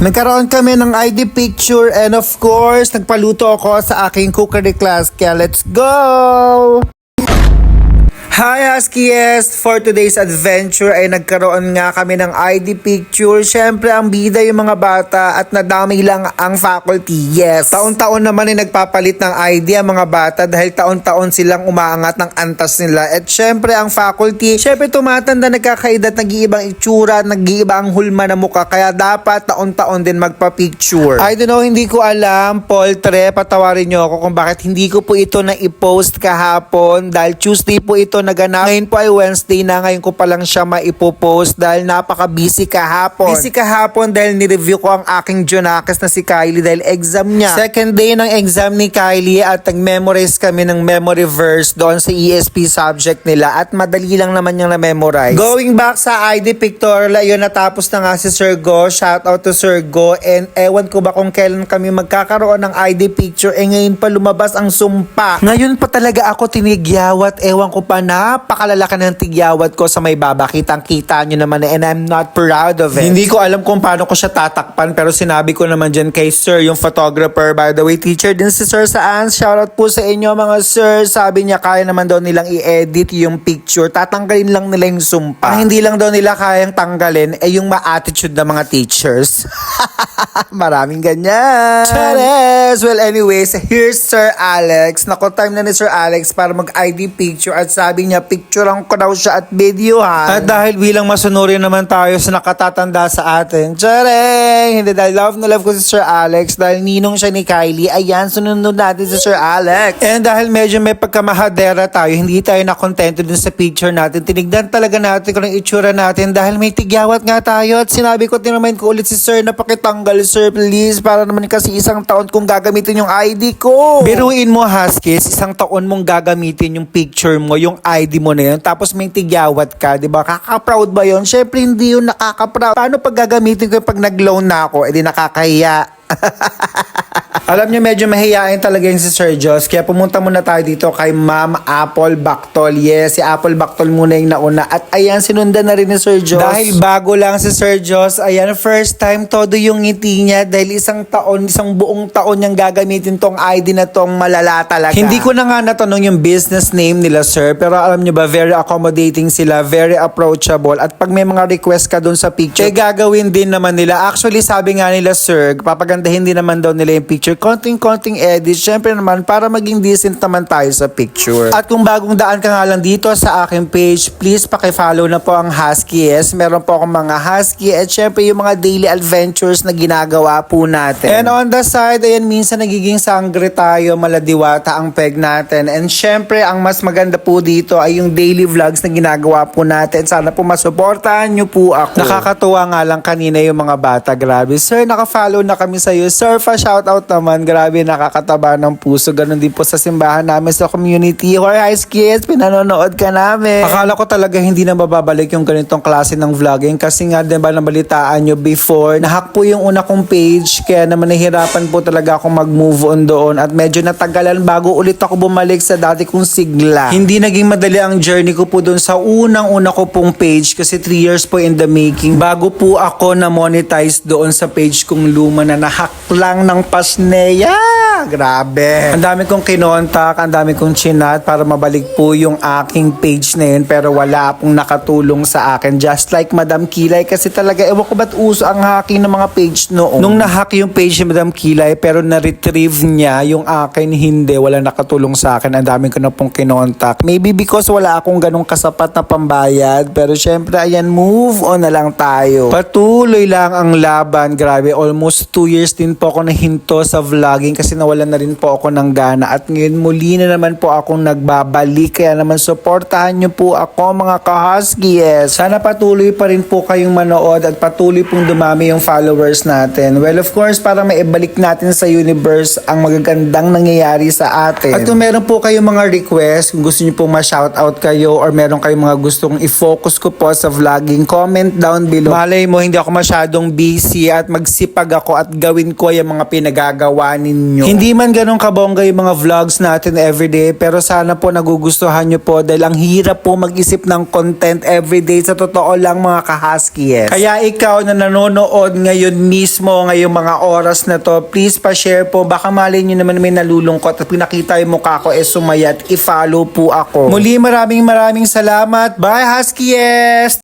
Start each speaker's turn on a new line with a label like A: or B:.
A: Nagkaroon kami ng ID picture and of course, nagpaluto ako sa aking cookery class. Kaya let's go! Hi Huskies! For today's adventure ay nagkaroon nga kami ng ID picture. Siyempre ang bida yung mga bata at nadami lang ang faculty. Yes! Taon-taon naman ay nagpapalit ng ID ang mga bata dahil taon-taon silang umaangat ng antas nila. At siyempre ang faculty, siyempre tumatanda, nagkakaedad, nag-iibang itsura, nag-iiba ang hulma na mukha. Kaya dapat taon-taon din magpa-picture. I don't know, hindi ko alam, Poltre, patawarin nyo ako kung bakit hindi ko po ito na i-post kahapon dahil Tuesday po ito naganap. Ngayon po ay Wednesday na, ngayon ko pa lang siya maipopost dahil napaka-busy kahapon. Busy kahapon dahil ni-review ko ang aking Junakis na si Kylie dahil exam niya. Second day ng exam ni Kylie at nag-memorize kami ng memory verse doon sa ESP subject nila at madali lang naman yung na-memorize. Going back sa ID pictorial, yun natapos na nga si Sir Go. Shout out to Sir Go and ewan ko ba kung kailan kami magkakaroon ng ID picture ngayon pa lumabas ang sumpa. Ngayon pa talaga ako tinigyawat, ewan ko pa, napakalalaki ng tigyawat ko sa may baba. Kitang-kita nyo naman and I'm not proud of it. Hindi ko alam kung paano ko siya tatakpan pero sinabi ko naman dyan kay Sir, yung photographer. By the way, teacher din si Sir Saan. Shoutout po sa inyo mga Sir. Sabi niya kaya naman daw nilang i-edit yung picture. Tatanggalin lang nila yung sumpa. Hindi lang daw nila kayang tanggalin yung ma-attitude ng mga teachers. Maraming ganyan. Chares! Well anyways, here's Sir Alex. Naku, time na ni Sir Alex para mag-ID picture at sabi niya picturean ko daw siya at videohan. At dahil bilang masunurin naman tayo sa nakatatanda sa atin, tsareng! Hindi dahil love na love ko si Sir Alex dahil ninong siya ni Kylie. Ayan, sunod natin si Sir Alex. And dahil medyo may pagkamahadera tayo, hindi tayo nakontento dun sa picture natin. Tinignan talaga natin kung ang itsura natin dahil may tigyawat nga tayo at sinabi ko, tinamain ko ulit si Sir na pakitanggal Sir please para naman kasi isang taon kong gagamitin yung ID ko. Biruin mo Huskies, isang taon mong gagamitin yung picture mo, yung ID mo na yun, tapos may tigyawat ka, di ba? Kaka-proud ba yun? Syempre hindi yun nakaka-proud. Paano pag gagamitin ko yung pag nag-loan na ako? Di nakakahiya. Alam niyo, medyo mahihain talaga yung si Sir Jos. Kaya pumunta muna tayo dito kay Ma'am Apple Bactol. Yes, si Apple Bactol muna yung nauna. At ayan, sinundan na rin ni Sir Jos. Dahil bago lang si Sir Jos, ayan, first time todo yung ngiti niya. Dahil isang buong taon niyang gagamitin tong ID na tong malala talaga. Hindi ko na nga natanong yung business name nila, Sir. Pero alam niyo ba, very accommodating sila, very approachable. At pag may mga request ka dun sa picture, gagawin din naman nila. Actually, sabi nga nila, Sir, papagandahin din naman daw nila yung picture. Konting edit, syempre naman para maging decent naman tayo sa picture. At kung bagong daan ka nga lang dito sa aking page, please pakifollow na po ang Huskies. Meron po akong mga Husky at syempre yung mga daily adventures na ginagawa po natin. And on the side, ayan, minsan nagiging sangre tayo, maladiwata ang peg natin. And syempre, ang mas maganda po dito ay yung daily vlogs na ginagawa po natin. Sana po masuportahan nyo po ako. Nakakatuwa nga lang kanina yung mga bata. Grabe, Sir, nakafollow na kami sa'yo. Sir, shoutout naman. Grabe, nakakataba ng puso. Ganon din po sa simbahan namin sa community. Hoy, Huskies, pinanonood ka namin. Akala ko talaga hindi na mababalik yung ganitong klase ng vlogging kasi nga, diba, nabalitaan nyo before. Nahack po yung una kong page kaya naman nahirapan po talaga akong mag-move on doon at medyo natagalan bago ulit ako bumalik sa dati kong sigla. Hindi naging madali ang journey ko po doon sa unang-una ko pong page kasi 3 years po in the making bago po ako na monetize doon sa page kong luma na nahack lang ng pasneya. Grabe. Ang dami kong kinontak, ang dami kong chinat para mabalik po yung aking page na yun pero wala pong nakatulong sa akin. Just like Madam Kilay kasi talaga ewan ko ba't uso ang hacking ng mga page noon. Nung nahack yung page ni Madam Kilay pero na-retrieve niya yung akin, hindi, wala nakatulong sa akin. Ang dami ko na pong kinontak. Maybe because wala akong ganong kasapat na pambayad pero syempre ayan, move on na lang tayo. Patuloy lang ang laban. Grabe, almost 2 years din po ako nahinto sa vlogging kasi nawalan na rin po ako ng gana at ngayon muli na naman po akong nagbabalik kaya naman supportahan nyo po ako mga ka-Huskies. Sana patuloy pa rin po kayong manood at patuloy pong dumami yung followers natin. Well, of course, para maibalik natin sa universe ang magagandang nangyayari sa atin. At kung meron po kayong mga request, kung gusto nyo pong ma-shoutout kayo or meron kayong mga gustong i-focus ko po sa vlogging, comment down below. Malay mo, hindi ako masyadong busy at magsipag ako at gawin ko yung mga pinagagawa ninyo. Hindi Hindi man ganun kabongga yung mga vlogs natin everyday, pero sana po nagugustuhan nyo po dahil ang hirap po mag-isip ng content everyday sa totoo lang mga ka-Husky. Kaya ikaw na nanonood ngayon mismo, ngayong mga oras na to, please pa-share po. Baka mali nyo naman may nalulungkot at pinakita yung mukha ko sumaya at i-follow po ako. Muli maraming salamat. Bye Husky!